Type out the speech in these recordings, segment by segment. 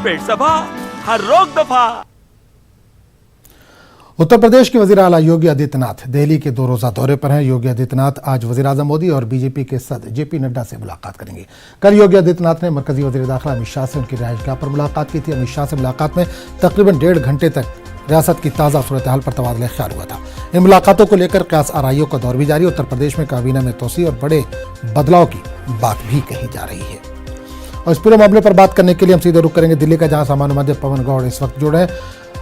पेट सभा, हर रोग दफा। उत्तर प्रदेश के वजीर आला योगी आदित्यनाथ दिल्ली के 2 रोजा दौरे पर हैं। योगी आदित्यनाथ आज वजीर आजम मोदी और बीजेपी के सदस्य जेपी नड्डा से मुलाकात करेंगे। कल योगी आदित्यनाथ ने मरकजी वजीर दाखिला अमित शाह से उनकी रिहाइशगाह पर मुलाकात की थी। अमित शाह से मुलाकात में तकरीबन 1.5 घंटे तक रियासत की ताज़ा सूरत हाल पर तबादला ख्याल हुआ था। इन मुलाकातों को लेकर क़यास आराइयों का दौर भी जारी। उत्तर प्रदेश में काबीना में तोसी और बड़े बदलाव की बात भी कही जा रही है। और इस पूरे मामले पर बात करने के लिए हम सीधे रुख करेंगे दिल्ली का, जहां सामान्य माध्यम पवन गौड़ इस वक्त जुड़े हैं।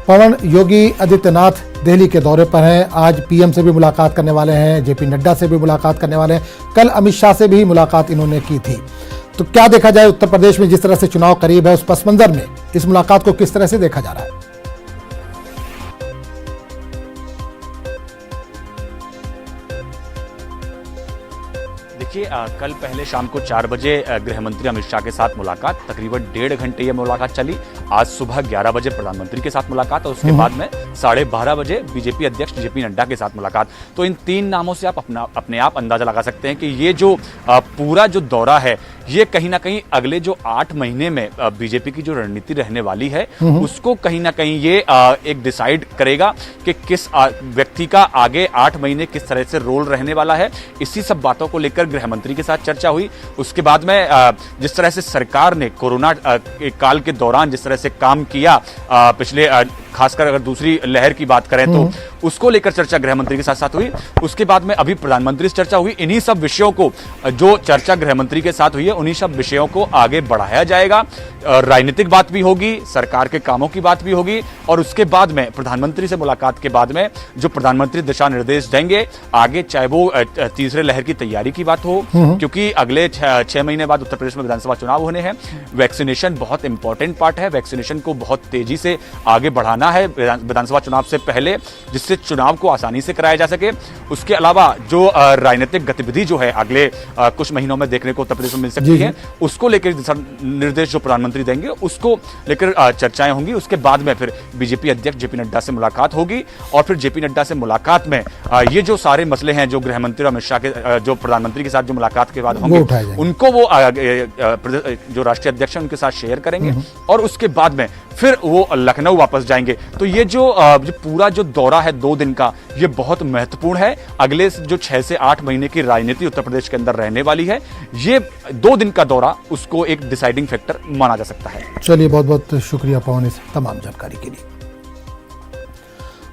पवन, योगी आदित्यनाथ दिल्ली के दौरे पर हैं। आज पीएम से भी मुलाकात करने वाले हैं, जेपी नड्डा से भी मुलाकात करने वाले हैं। कल अमित शाह से भी मुलाकात इन्होंने की थी। तो क्या देखा जाए, उत्तर प्रदेश में जिस तरह से चुनाव करीब है, उस पस मंजर में इस मुलाकात को किस तरह से देखा जा रहा है? देखिए, कल पहले शाम को 4 बजे गृह मंत्री अमित शाह के साथ मुलाकात, तकरीबन 1.5 घंटे ये मुलाकात चली। आज सुबह 11 बजे प्रधानमंत्री के साथ मुलाकात और उसके बाद में 12:30 बजे बीजेपी अध्यक्ष जेपी नड्डा के साथ मुलाकात। तो इन 3 नामों से आप अपने आप अंदाजा लगा सकते हैं कि ये जो पूरा जो दौरा है, ये कहीं ना कहीं अगले जो 8 महीने में बीजेपी की जो रणनीति रहने वाली है, उसको कहीं ना कहीं ये एक डिसाइड करेगा कि किस व्यक्ति का आगे 8 महीने किस तरह से रोल रहने वाला है। इसी सब बातों को लेकर गृह मंत्री के साथ चर्चा हुई। उसके बाद में जिस तरह से सरकार ने कोरोना काल के दौरान जिस तरह से काम किया, पिछले खासकर अगर दूसरी लहर की बात करें तो उसको लेकर चर्चा गृह मंत्री के साथ साथ हुई। उसके बाद में अभी प्रधानमंत्री से चर्चा हुई। इन्हीं सब विषयों को, जो चर्चा गृह मंत्री के साथ हुई है, उन्हीं सब विषयों को आगे बढ़ाया जाएगा। राजनीतिक बात भी होगी, सरकार के कामों की बात भी होगी और उसके बाद में प्रधानमंत्री से मुलाकात के बाद में जो प्रधानमंत्री दिशा निर्देश देंगे आगे, चाहे वो तीसरे लहर की तैयारी की बात हो, क्योंकि अगले 6 महीने बाद उत्तर प्रदेश में विधानसभा चुनाव होने हैं। वैक्सीनेशन बहुत इंपॉर्टेंट पार्ट है। वैक्सीनेशन को बहुत तेजी से आगे बढ़ाना है विधानसभा चुनाव से पहले, जिससे चुनाव को आसानी से कराया जा सके। उसके अलावा जो राजनीतिक गतिविधि जो है अगले कुछ महीनों में देखने को उत्तर प्रदेश में मिल सकती है, उसको लेकर निर्देश जो प्रधानमंत्री देंगे उसको लेकर चर्चाएं होंगी। उसके बाद में फिर बीजेपी अध्यक्ष जेपी नड्डा से मुलाकात होगी और फिर जेपी नड्डा से मुलाकात में ये जो सारे मसले हैं जो गृह मंत्री अमित शाह के जो प्रधानमंत्री के साथ जो मुलाकात के बाद होंगे, उनको वो जो राष्ट्रीय अध्यक्ष हैं उनके साथ शेयर करेंगे और उसके बाद में फिर वो लखनऊ वापस जाएंगे। तो ये जो पूरा जो दौरा है 2 दिन का, ये बहुत महत्वपूर्ण है। अगले जो 6 से 8 महीने की राजनीति उत्तर प्रदेश के अंदर रहने वाली है। ये 2 दिन का दौरा उसको एक डिसाइडिंग फैक्टर माना जा सकता है। चलिए, बहुत बहुत शुक्रिया पवन इस तमाम जानकारी के लिए।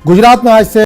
गुजरात में आज से